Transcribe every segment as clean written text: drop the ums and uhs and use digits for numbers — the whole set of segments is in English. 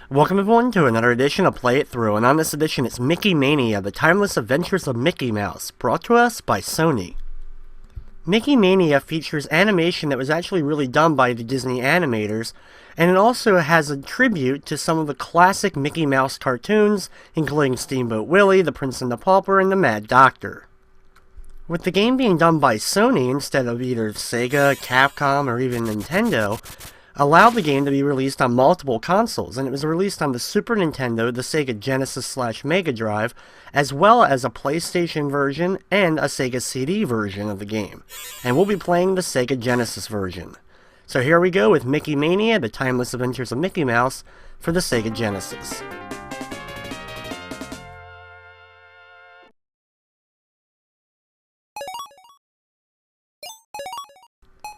Welcome everyone to another edition of Play It Through, and on this edition it's Mickey Mania, the timeless adventures of Mickey Mouse, brought to us by Sony. Mickey Mania features animation that was actually really done by the Disney animators, and it also has a tribute to some of the classic Mickey Mouse cartoons, including Steamboat Willie, The Prince and the Pauper, and The Mad Doctor. With the game being done by Sony instead of either Sega, Capcom, or even Nintendo, allowed the game to be released on multiple consoles, and it was released on the Super Nintendo, the Sega Genesis / Mega Drive, as well as a PlayStation version and a Sega CD version of the game. And we'll be playing the Sega Genesis version. So here we go with Mickey Mania, the timeless adventures of Mickey Mouse, for the Sega Genesis.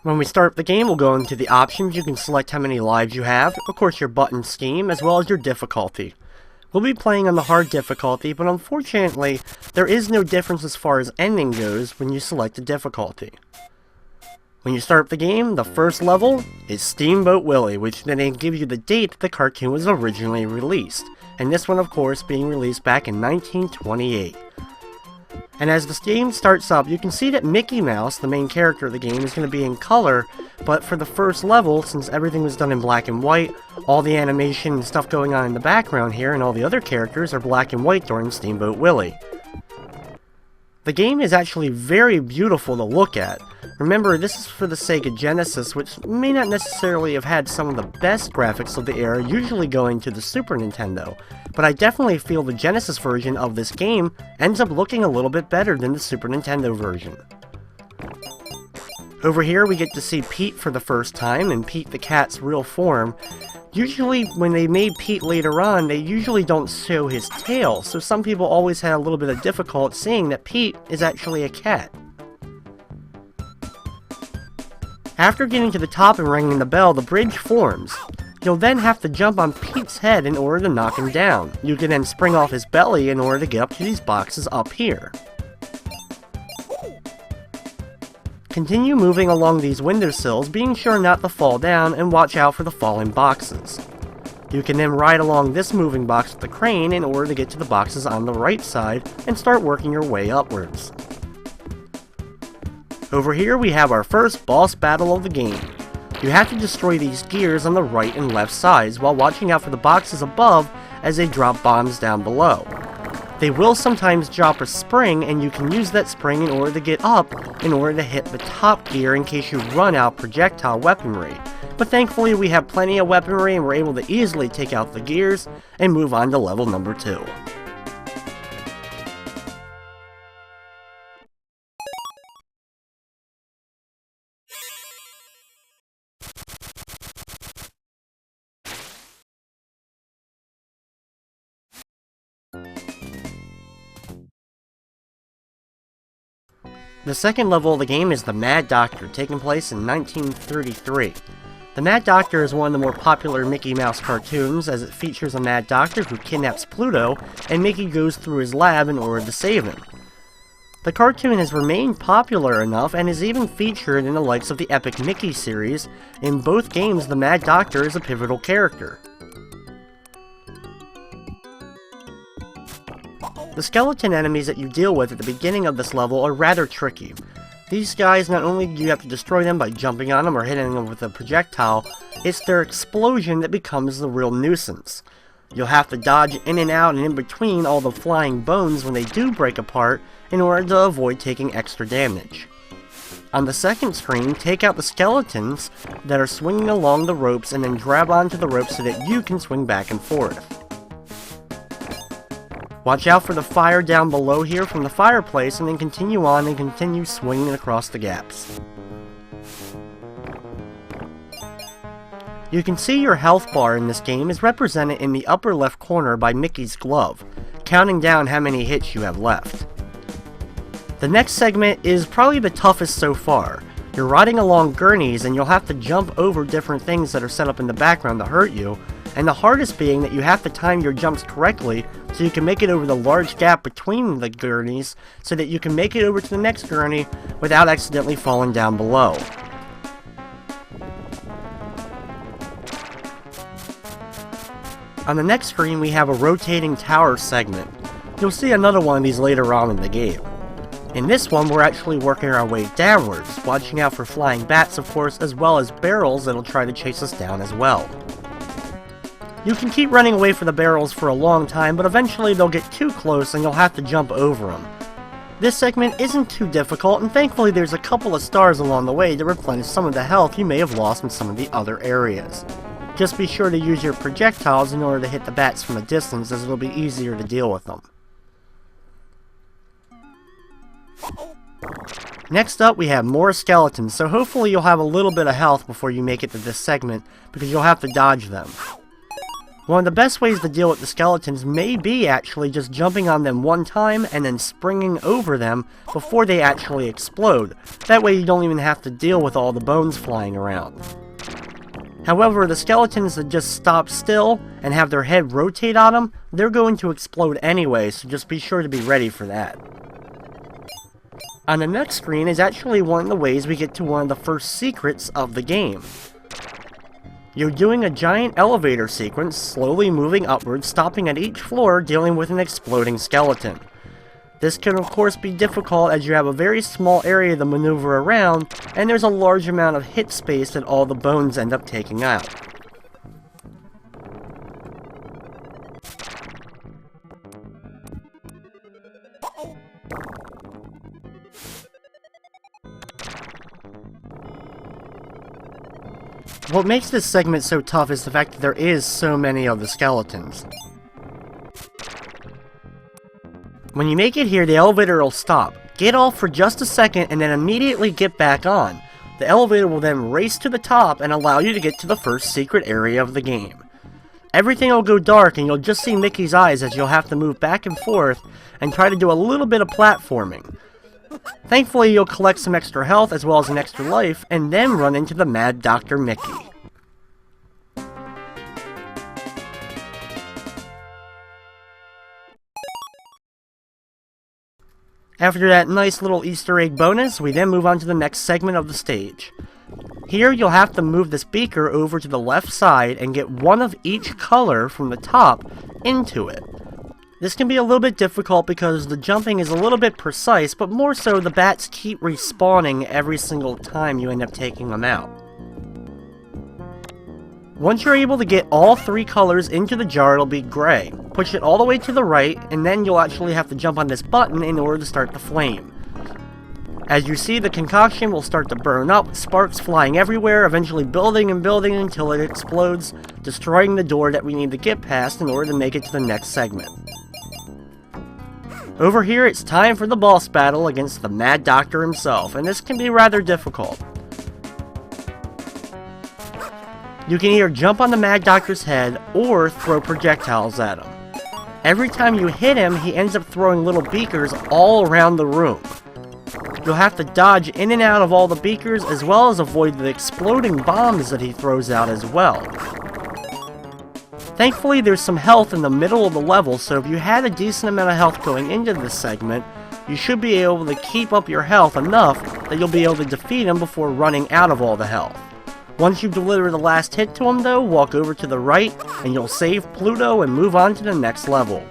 When we start the game, we'll go into the options. You can select how many lives you have, of course your button scheme, as well as your difficulty. We'll be playing on the hard difficulty, but unfortunately, there is no difference as far as ending goes when you select the difficulty. When you start the game, the first level is Steamboat Willie, which then gives you the date that the cartoon was originally released, and this one of course being released back in 1928. And as the game starts up, you can see that Mickey Mouse, the main character of the game, is going to be in color, but for the first level, since everything was done in black and white, all the animation and stuff going on in the background here and all the other characters are black and white during Steamboat Willie. The game is actually very beautiful to look at. Remember, this is for the Sega Genesis, which may not necessarily have had some of the best graphics of the era, usually going to the Super Nintendo, but I definitely feel the Genesis version of this game ends up looking a little bit better than the Super Nintendo version. Over here we get to see Pete for the first time, and Pete the cat's real form. Usually when they made Pete later on, they usually don't show his tail, so some people always had a little bit of difficulty seeing that Pete is actually a cat. After getting to the top and ringing the bell, the bridge forms. You'll then have to jump on Pete's head in order to knock him down. You can then spring off his belly in order to get up to these boxes up here. Continue moving along these windowsills, being sure not to fall down, and watch out for the falling boxes. You can then ride along this moving box with the crane in order to get to the boxes on the right side and start working your way upwards. Over here we have our first boss battle of the game. You have to destroy these gears on the right and left sides while watching out for the boxes above as they drop bombs down below. They will sometimes drop a spring, and you can use that spring in order to get up in order to hit the top gear in case you run out projectile weaponry. But thankfully we have plenty of weaponry and we're able to easily take out the gears and move on to level number 2. The second level of the game is the Mad Doctor, taking place in 1933. The Mad Doctor is one of the more popular Mickey Mouse cartoons, as it features a Mad Doctor who kidnaps Pluto, and Mickey goes through his lab in order to save him. The cartoon has remained popular enough and is even featured in the likes of the Epic Mickey series. In both games, the Mad Doctor is a pivotal character. The skeleton enemies that you deal with at the beginning of this level are rather tricky. These guys, not only do you have to destroy them by jumping on them or hitting them with a projectile, it's their explosion that becomes the real nuisance. You'll have to dodge in and out and in between all the flying bones when they do break apart in order to avoid taking extra damage. On the second screen, take out the skeletons that are swinging along the ropes and then grab onto the ropes so that you can swing back and forth. Watch out for the fire down below here from the fireplace, and then continue on and continue swinging across the gaps. You can see your health bar in this game is represented in the upper left corner by Mickey's glove, counting down how many hits you have left. The next segment is probably the toughest so far. You're riding along gurneys and you'll have to jump over different things that are set up in the background to hurt you, and the hardest being that you have to time your jumps correctly so you can make it over the large gap between the gurneys so that you can make it over to the next gurney without accidentally falling down below. On the next screen we have a rotating tower segment. You'll see another one of these later on in the game. In this one, we're actually working our way downwards, watching out for flying bats of course, as well as barrels that'll try to chase us down as well. You can keep running away from the barrels for a long time, but eventually they'll get too close and you'll have to jump over them. This segment isn't too difficult, and thankfully there's a couple of stars along the way to replenish some of the health you may have lost in some of the other areas. Just be sure to use your projectiles in order to hit the bats from a distance, as it'll be easier to deal with them. Next up we have more skeletons, so hopefully you'll have a little bit of health before you make it to this segment, because you'll have to dodge them. One of the best ways to deal with the skeletons may be actually just jumping on them one time and then springing over them before they actually explode. That way you don't even have to deal with all the bones flying around. However, the skeletons that just stop still and have their head rotate on them, they're going to explode anyway, so just be sure to be ready for that. On the next screen is actually one of the ways we get to one of the first secrets of the game. You're doing a giant elevator sequence, slowly moving upwards, stopping at each floor, dealing with an exploding skeleton. This can of course be difficult as you have a very small area to maneuver around, and there's a large amount of hit space that all the bones end up taking out. What makes this segment so tough is the fact that there is so many of the skeletons. When you make it here, the elevator will stop. Get off for just a second and then immediately get back on. The elevator will then race to the top and allow you to get to the first secret area of the game. Everything will go dark and you'll just see Mickey's eyes as you'll have to move back and forth and try to do a little bit of platforming. Thankfully, you'll collect some extra health as well as an extra life, and then run into the Mad Dr. Mickey. After that nice little Easter egg bonus, we then move on to the next segment of the stage. Here, you'll have to move this beaker over to the left side and get one of each color from the top into it. This can be a little bit difficult because the jumping is a little bit precise, but more so the bats keep respawning every single time you end up taking them out. Once you're able to get all three colors into the jar, it'll be gray. Push it all the way to the right, and then you'll actually have to jump on this button in order to start the flame. As you see, the concoction will start to burn up, sparks flying everywhere, eventually building and building until it explodes, destroying the door that we need to get past in order to make it to the next segment. Over here, it's time for the boss battle against the Mad Doctor himself, and this can be rather difficult. You can either jump on the Mad Doctor's head, or throw projectiles at him. Every time you hit him, he ends up throwing little beakers all around the room. You'll have to dodge in and out of all the beakers, as well as avoid the exploding bombs that he throws out as well. Thankfully, there's some health in the middle of the level, so if you had a decent amount of health going into this segment, you should be able to keep up your health enough that you'll be able to defeat him before running out of all the health. Once you deliver the last hit to him though, walk over to the right, and you'll save Pluto and move on to the next level.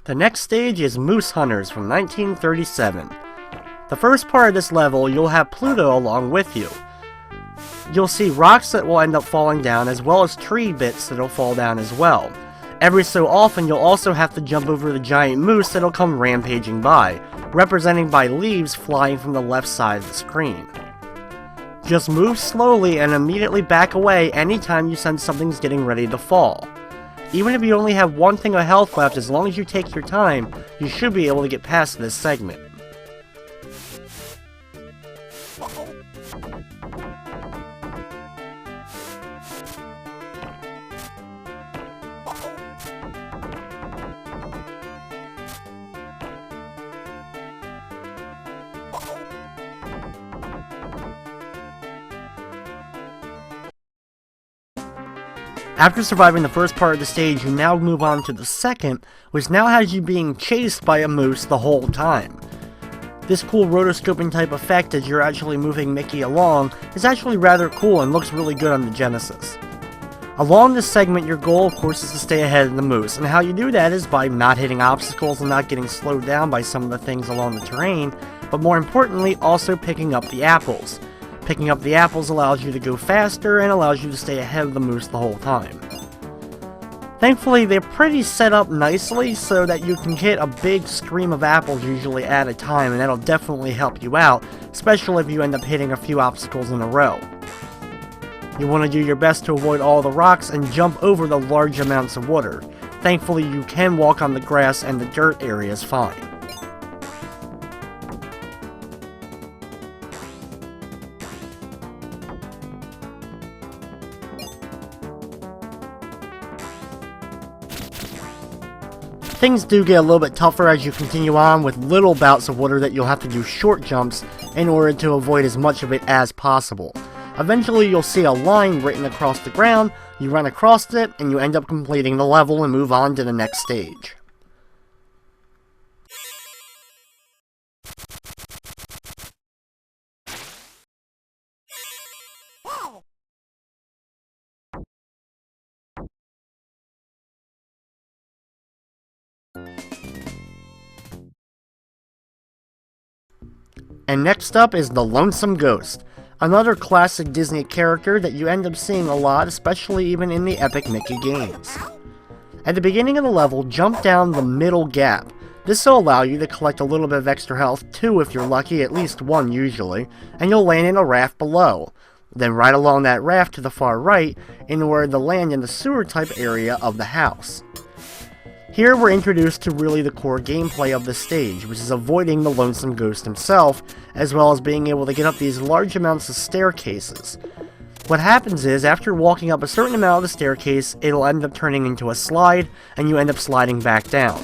The next stage is Moose Hunters from 1937. The first part of this level, you'll have Pluto along with you. You'll see rocks that will end up falling down, as well as tree bits that'll fall down as well. Every so often, you'll also have to jump over the giant moose that'll come rampaging by, represented by leaves flying from the left side of the screen. Just move slowly and immediately back away anytime you sense something's getting ready to fall. Even if you only have one thing of health left, as long as you take your time, you should be able to get past this segment. After surviving the first part of the stage, you now move on to the second, which now has you being chased by a moose the whole time. This cool rotoscoping type effect as you're actually moving Mickey along is actually rather cool and looks really good on the Genesis. Along this segment, your goal of course is to stay ahead of the moose, and how you do that is by not hitting obstacles and not getting slowed down by some of the things along the terrain, but more importantly also picking up the apples. Picking up the apples allows you to go faster and allows you to stay ahead of the moose the whole time. Thankfully, they're pretty set up nicely so that you can hit a big stream of apples usually at a time, and that'll definitely help you out, especially if you end up hitting a few obstacles in a row. You want to do your best to avoid all the rocks and jump over the large amounts of water. Thankfully, you can walk on the grass and the dirt areas fine. Things do get a little bit tougher as you continue on, with little bouts of water that you'll have to do short jumps in order to avoid as much of it as possible. Eventually you'll see a line written across the ground, you run across it, and you end up completing the level and move on to the next stage. And next up is the Lonesome Ghost, another classic Disney character that you end up seeing a lot, especially even in the Epic Mickey games. At the beginning of the level, jump down the middle gap. This will allow you to collect a little bit of extra health, 2 if you're lucky, at least 1 usually, and you'll land in a raft below. Then right along that raft to the far right, in order to land in the sewer type area of the house. Here we're introduced to really the core gameplay of the stage, which is avoiding the Lonesome Ghost himself, as well as being able to get up these large amounts of staircases. What happens is, after walking up a certain amount of the staircase, it'll end up turning into a slide, and you end up sliding back down.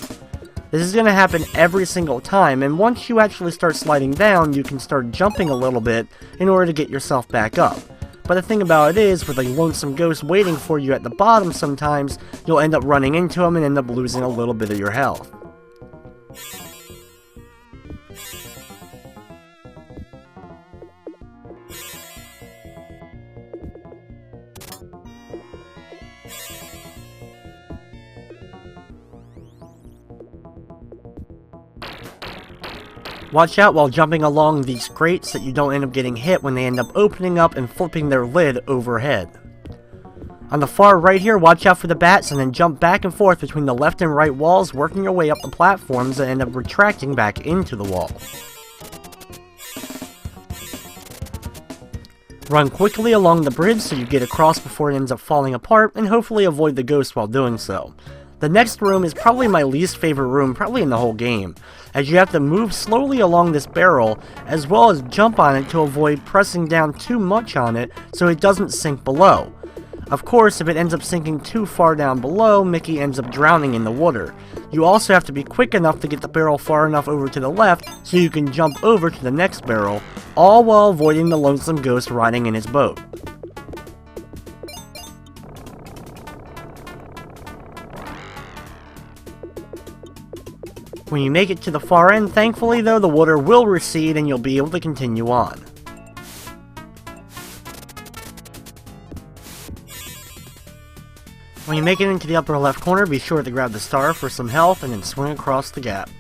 This is going to happen every single time, and once you actually start sliding down, you can start jumping a little bit in order to get yourself back up. But the thing about it is, with a Lonesome Ghost waiting for you at the bottom sometimes, you'll end up running into him and end up losing a little bit of your health. Watch out while jumping along these grates that you don't end up getting hit when they end up opening up and flipping their lid overhead. On the far right here, watch out for the bats and then jump back and forth between the left and right walls, working your way up the platforms and end up retracting back into the wall. Run quickly along the bridge so you get across before it ends up falling apart, and hopefully avoid the ghost while doing so. The next room is probably my least favorite room, probably in the whole game, as you have to move slowly along this barrel, as well as jump on it to avoid pressing down too much on it so it doesn't sink below. Of course, if it ends up sinking too far down below, Mickey ends up drowning in the water. You also have to be quick enough to get the barrel far enough over to the left so you can jump over to the next barrel, all while avoiding the Lonesome Ghost riding in his boat. When you make it to the far end, thankfully though, the water will recede and you'll be able to continue on. When you make it into the upper left corner, be sure to grab the star for some health and then swing across the gap.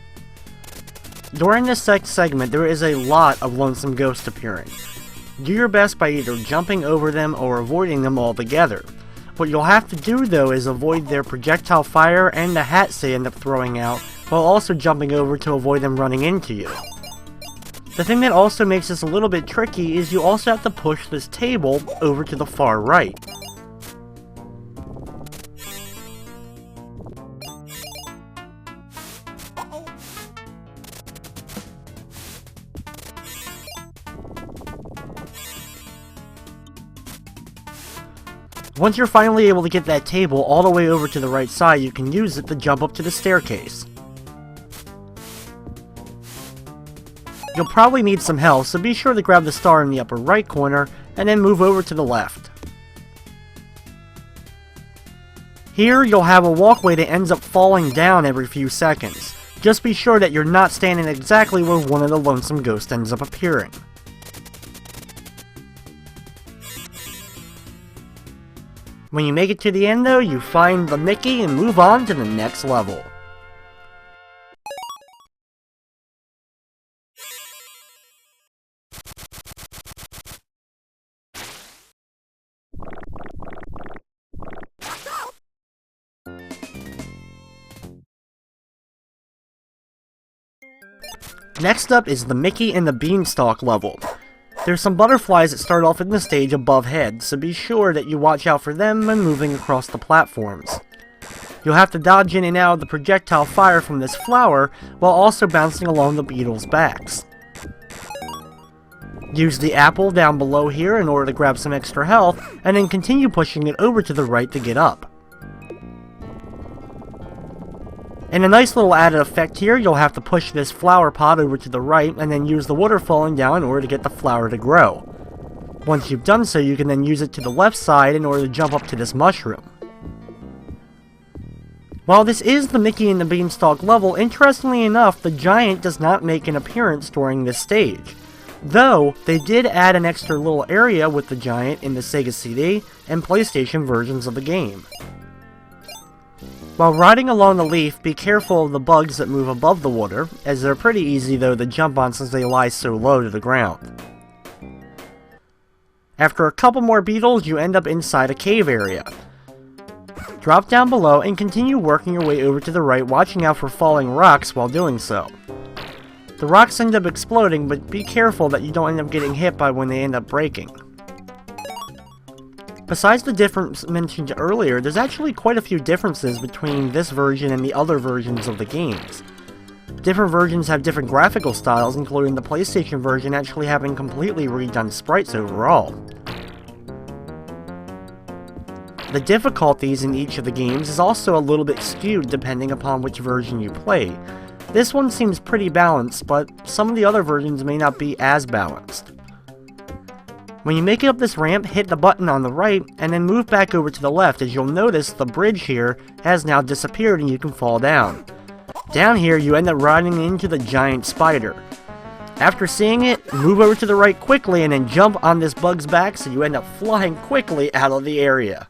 During this segment, there is a lot of Lonesome Ghosts appearing. Do your best by either jumping over them or avoiding them altogether. What you'll have to do though is avoid their projectile fire and the hats they end up throwing out, while also jumping over to avoid them running into you. The thing that also makes this a little bit tricky is you also have to push this table over to the far right. Once you're finally able to get that table all the way over to the right side, you can use it to jump up to the staircase. You'll probably need some health, so be sure to grab the star in the upper right corner, and then move over to the left. Here, you'll have a walkway that ends up falling down every few seconds. Just be sure that you're not standing exactly where one of the Lonesome Ghosts ends up appearing. When you make it to the end though, you find the Mickey and move on to the next level. Next up is the Mickey and the Beanstalk level. There's some butterflies that start off in the stage above head, so be sure that you watch out for them when moving across the platforms. You'll have to dodge in and out of the projectile fire from this flower, while also bouncing along the beetles' backs. Use the apple down below here in order to grab some extra health, and then continue pushing it over to the right to get up. And a nice little added effect here, you'll have to push this flower pot over to the right and then use the water falling down in order to get the flower to grow. Once you've done so, you can then use it to the left side in order to jump up to this mushroom. While this is the Mickey and the Beanstalk level, interestingly enough, the giant does not make an appearance during this stage. Though, they did add an extra little area with the giant in the Sega CD and PlayStation versions of the game. While riding along the leaf, be careful of the bugs that move above the water, as they're pretty easy though to jump on since they lie so low to the ground. After a couple more beetles, you end up inside a cave area. Drop down below and continue working your way over to the right, watching out for falling rocks while doing so. The rocks end up exploding, but be careful that you don't end up getting hit by when they end up breaking. Besides the difference mentioned earlier, there's actually quite a few differences between this version and the other versions of the games. Different versions have different graphical styles, including the PlayStation version actually having completely redone sprites overall. The difficulties in each of the games is also a little bit skewed depending upon which version you play. This one seems pretty balanced, but some of the other versions may not be as balanced. When you make it up this ramp, hit the button on the right, and then move back over to the left, as you'll notice the bridge here has now disappeared and you can fall down. Down here, you end up riding into the giant spider. After seeing it, move over to the right quickly and then jump on this bug's back so you end up flying quickly out of the area.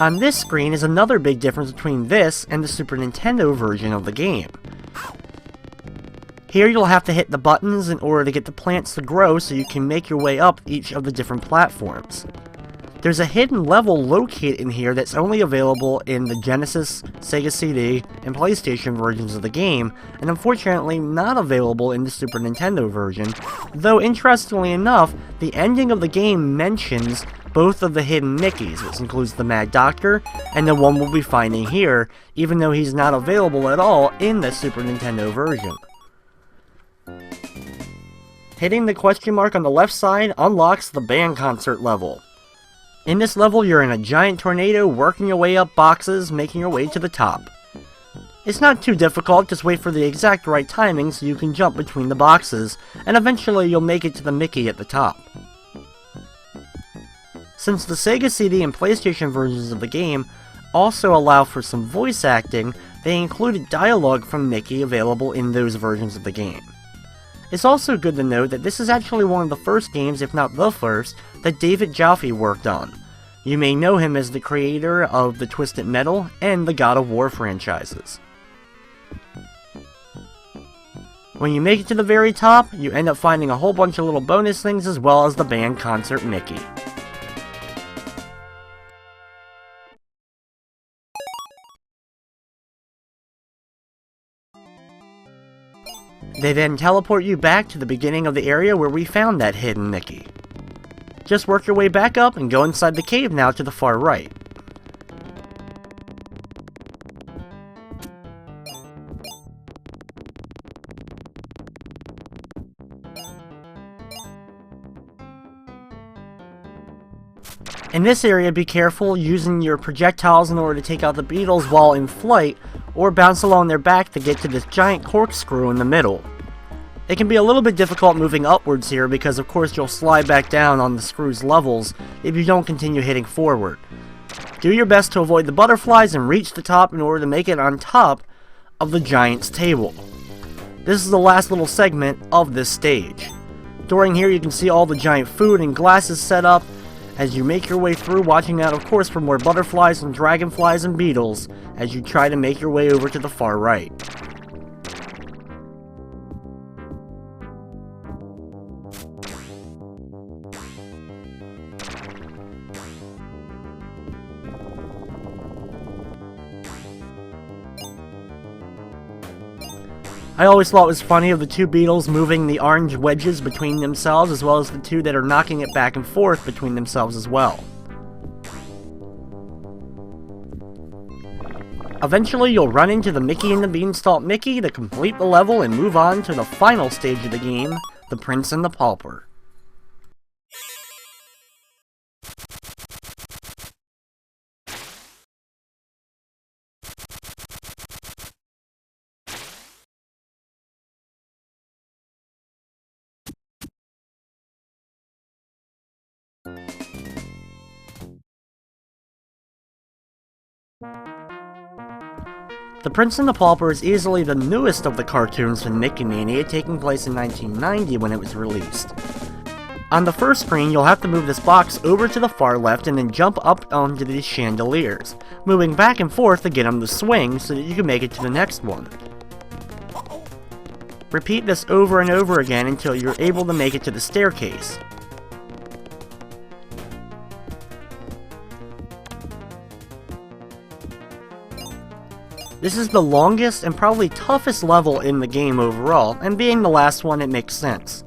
On this screen is another big difference between this and the Super Nintendo version of the game. Here you'll have to hit the buttons in order to get the plants to grow so you can make your way up each of the different platforms. There's a hidden level located in here that's only available in the Genesis, Sega CD, and PlayStation versions of the game, and unfortunately not available in the Super Nintendo version, though interestingly enough, the ending of the game mentions both of the hidden Mickeys, which includes the Mad Doctor, and the one we'll be finding here, even though he's not available at all in the Super Nintendo version. Hitting the question mark on the left side unlocks the band concert level. In this level, you're in a giant tornado working your way up boxes, making your way to the top. It's not too difficult, just wait for the exact right timing so you can jump between the boxes, and eventually you'll make it to the Mickey at the top. Since the Sega CD and PlayStation versions of the game also allow for some voice acting, they included dialogue from Mickey available in those versions of the game. It's also good to note that this is actually one of the first games, if not the first, that David Jaffe worked on. You may know him as the creator of the Twisted Metal and the God of War franchises. When you make it to the very top, you end up finding a whole bunch of little bonus things as well as the band concert Mickey. They then teleport you back to the beginning of the area where we found that hidden Mickey. Just work your way back up and go inside the cave now to the far right. In this area, be careful using your projectiles in order to take out the beetles while in flight, or bounce along their back to get to this giant corkscrew in the middle. It can be a little bit difficult moving upwards here because of course you'll slide back down on the screw's levels if you don't continue hitting forward. Do your best to avoid the butterflies and reach the top in order to make it on top of the giant's table. This is the last little segment of this stage. During here you can see all the giant food and glasses set up as you make your way through, watching out of course for more butterflies and dragonflies and beetles as you try to make your way over to the far right. I always thought it was funny of the two beetles moving the orange wedges between themselves, as well as the two that are knocking it back and forth between themselves as well. Eventually you'll run into the Mickey and the Beanstalk Mickey to complete the level and move on to the final stage of the game, the Prince and the Pauper. The Prince and the Pauper is easily the newest of the cartoons from Mickey Mania, taking place in 1990 when it was released. On the first screen, you'll have to move this box over to the far left and then jump up onto these chandeliers, moving back and forth to get them to swing so that you can make it to the next one. Repeat this over and over again until you're able to make it to the staircase. This is the longest and probably toughest level in the game overall, and being the last one, it makes sense.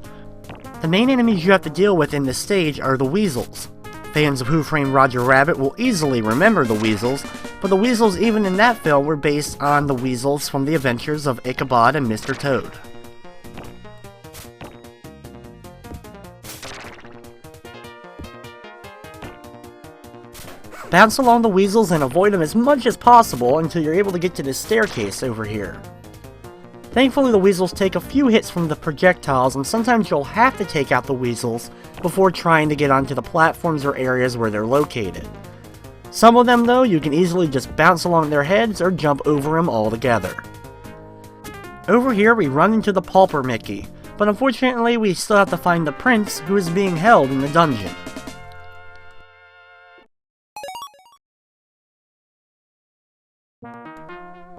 The main enemies you have to deal with in this stage are the weasels. Fans of Who Framed Roger Rabbit will easily remember the weasels, but the weasels even in that film were based on the weasels from the adventures of Ichabod and Mr. Toad. Bounce along the weasels and avoid them as much as possible until you're able to get to this staircase over here. Thankfully the weasels take a few hits from the projectiles, and sometimes you'll have to take out the weasels before trying to get onto the platforms or areas where they're located. Some of them though, you can easily just bounce along their heads or jump over them altogether. Over here we run into the Pauper Mickey, but unfortunately we still have to find the prince who is being held in the dungeon.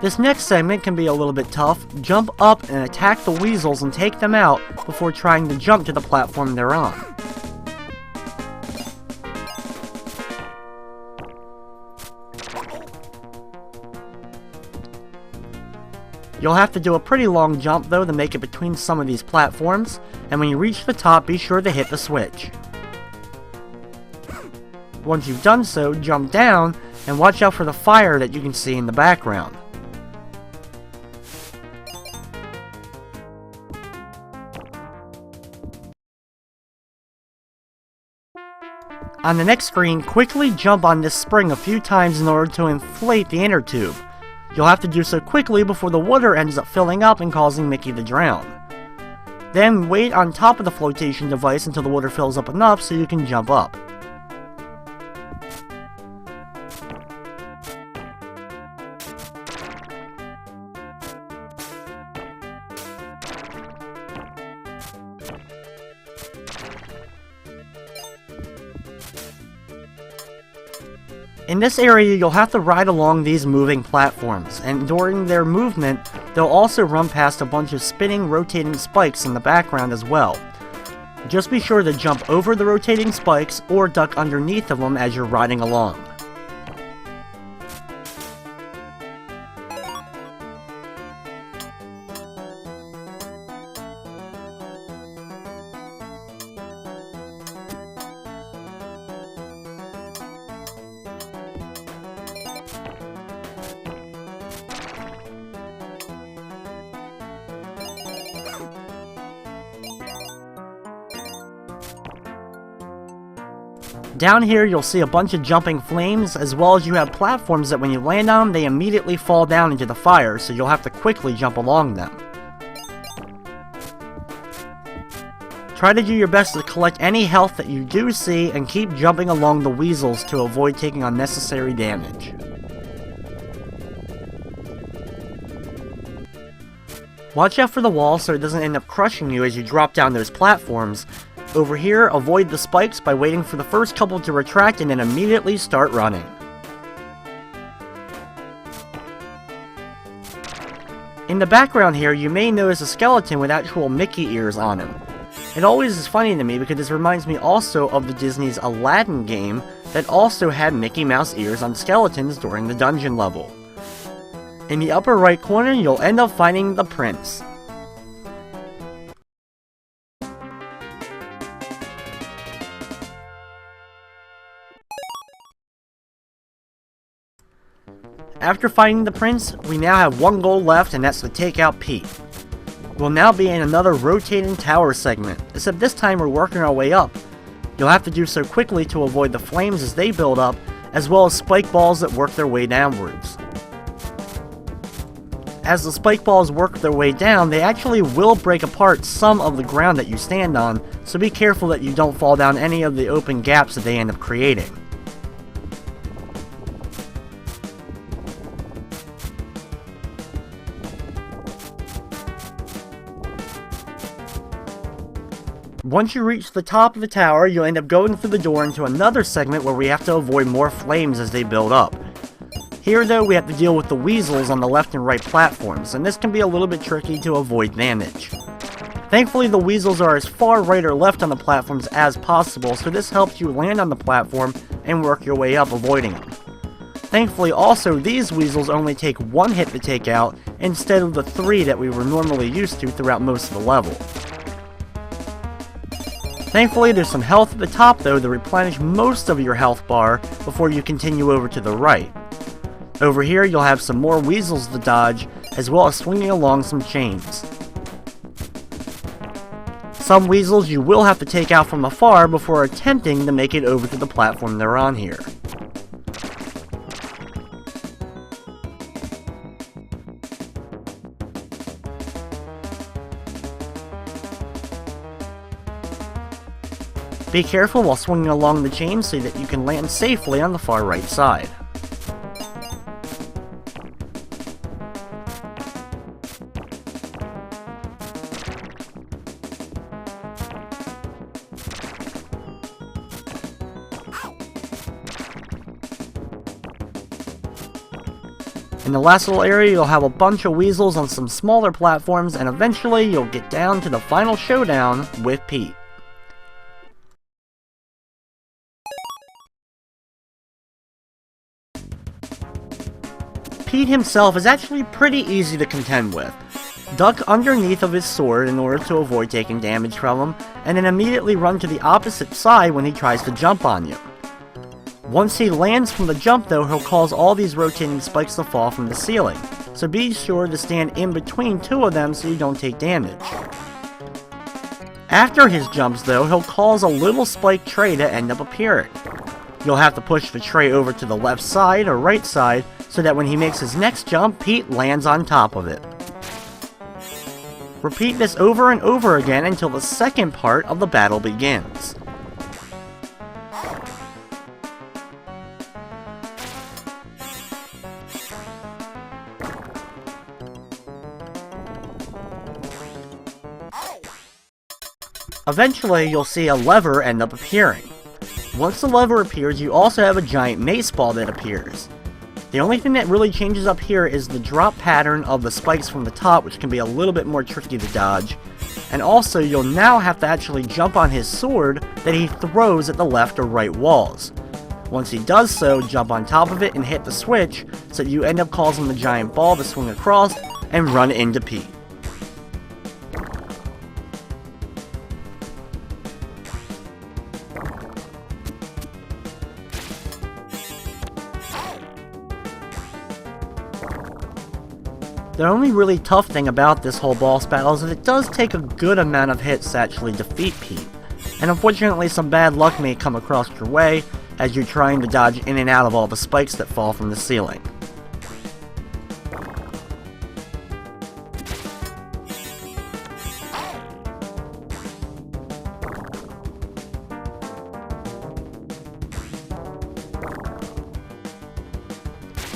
This next segment can be a little bit tough. Jump up and attack the weasels and take them out before trying to jump to the platform they're on. You'll have to do a pretty long jump though to make it between some of these platforms, and when you reach the top, be sure to hit the switch. Once you've done so, jump down and watch out for the fire that you can see in the background. On the next screen, quickly jump on this spring a few times in order to inflate the inner tube. You'll have to do so quickly before the water ends up filling up and causing Mickey to drown. Then wait on top of the flotation device until the water fills up enough so you can jump up. In this area, you'll have to ride along these moving platforms, and during their movement, they'll also run past a bunch of spinning, rotating spikes in the background as well. Just be sure to jump over the rotating spikes or duck underneath of them as you're riding along. Down here you'll see a bunch of jumping flames, as well as you have platforms that when you land on them, they immediately fall down into the fire, so you'll have to quickly jump along them. Try to do your best to collect any health that you do see, and keep jumping along the weasels to avoid taking unnecessary damage. Watch out for the wall so it doesn't end up crushing you as you drop down those platforms. Over here, avoid the spikes by waiting for the first couple to retract and then immediately start running. In the background here, you may notice a skeleton with actual Mickey ears on him. It always is funny to me because this reminds me also of the Disney's Aladdin game that also had Mickey Mouse ears on skeletons during the dungeon level. In the upper right corner, you'll end up finding the prince. After finding the prince, we now have one goal left, and that's to take out Pete. We'll now be in another rotating tower segment, except this time we're working our way up. You'll have to do so quickly to avoid the flames as they build up, as well as spike balls that work their way downwards. As the spike balls work their way down, they actually will break apart some of the ground that you stand on, so be careful that you don't fall down any of the open gaps that they end up creating. Once you reach the top of the tower, you'll end up going through the door into another segment where we have to avoid more flames as they build up. Here though, we have to deal with the weasels on the left and right platforms, and this can be a little bit tricky to avoid damage. Thankfully, the weasels are as far right or left on the platforms as possible, so this helps you land on the platform and work your way up avoiding them. Thankfully also, these weasels only take one hit to take out, instead of the 3 that we were normally used to throughout most of the level. Thankfully, there's some health at the top though to replenish most of your health bar before you continue over to the right. Over here, you'll have some more weasels to dodge, as well as swinging along some chains. Some weasels you will have to take out from afar before attempting to make it over to the platform they're on here. Be careful while swinging along the chain so that you can land safely on the far right side. In the last little area, you'll have a bunch of weasels on some smaller platforms, and eventually you'll get down to the final showdown with Pete. Pete himself is actually pretty easy to contend with. Duck underneath of his sword in order to avoid taking damage from him, and then immediately run to the opposite side when he tries to jump on you. Once he lands from the jump though, he'll cause all these rotating spikes to fall from the ceiling, so be sure to stand in between 2 of them so you don't take damage. After his jumps though, he'll cause a little spike tray to end up appearing. You'll have to push the tray over to the left side or right side, so that when he makes his next jump, Pete lands on top of it. Repeat this over and over again until the second part of the battle begins. Eventually, you'll see a lever end up appearing. Once the lever appears, you also have a giant mace ball that appears. The only thing that really changes up here is the drop pattern of the spikes from the top, which can be a little bit more tricky to dodge. And also, you'll now have to actually jump on his sword that he throws at the left or right walls. Once he does so, jump on top of it and hit the switch, so that you end up causing the giant ball to swing across and run into Pete. The only really tough thing about this whole boss battle is that it does take a good amount of hits to actually defeat Pete. and unfortunately some bad luck may come across your way as you're trying to dodge in and out of all the spikes that fall from the ceiling.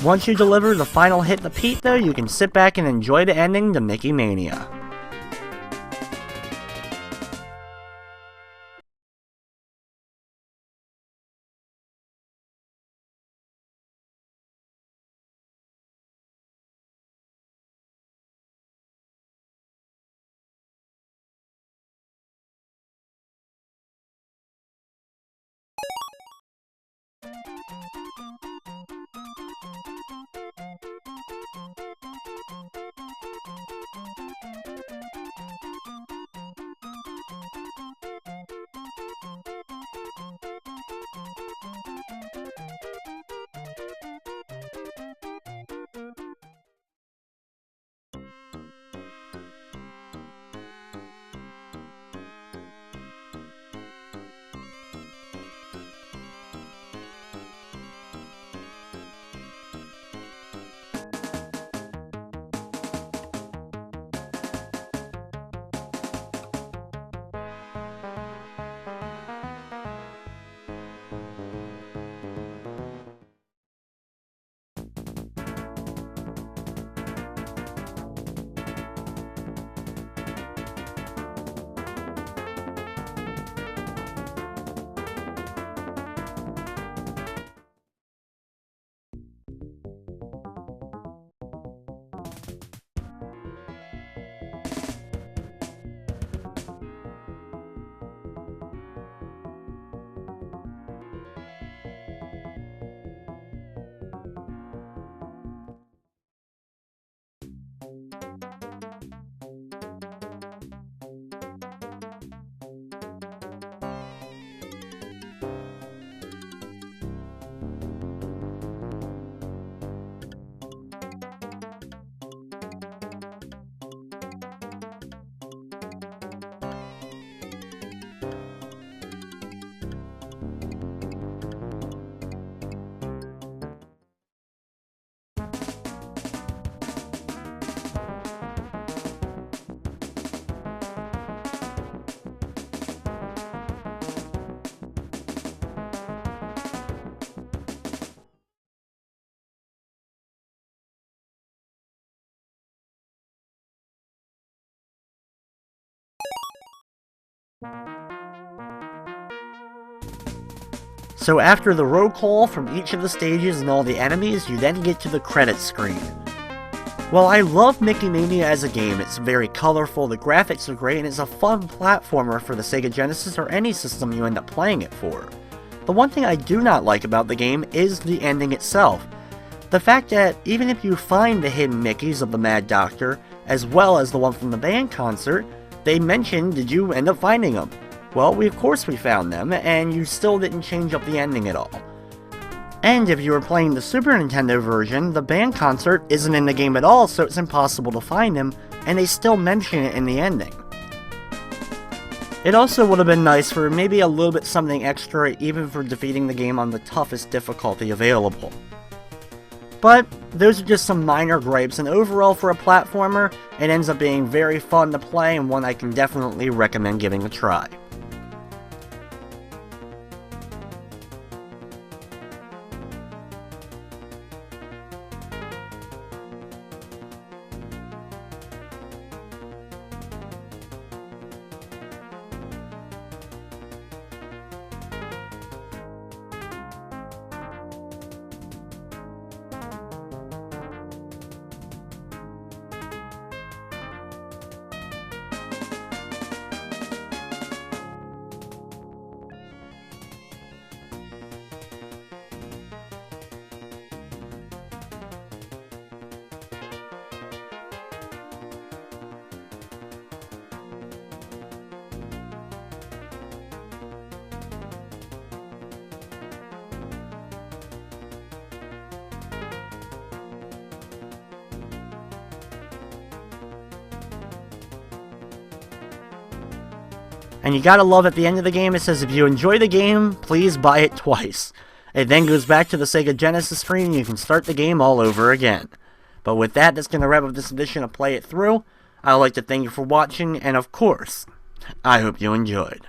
Once you deliver the final hit to Pete though, you can sit back and enjoy the ending to Mickey Mania. So after the roll call from each of the stages and all the enemies, you then get to the credits screen. Well, I love Mickey Mania as a game. It's very colorful, the graphics are great, and it's a fun platformer for the Sega Genesis or any system you end up playing it for. The one thing I do not like about the game is the ending itself. The fact that even if you find the hidden Mickeys of the Mad Doctor, as well as the one from the band concert, they mention, did you end up finding them? Well, of course we found them, and you still didn't change up the ending at all. And if you were playing the Super Nintendo version, the band concert isn't in the game at all, so it's impossible to find them, and they still mention it in the ending. It also would have been nice for maybe a little bit something extra, even for defeating the game on the toughest difficulty available. But those are just some minor gripes, and overall for a platformer, it ends up being very fun to play and one I can definitely recommend giving a try. And you gotta love at the end of the game, it says if you enjoy the game, please buy it twice. It then goes back to the Sega Genesis screen and you can start the game all over again. But with that, that's gonna wrap up this edition of Play It Through. I'd like to thank you for watching, and of course, I hope you enjoyed.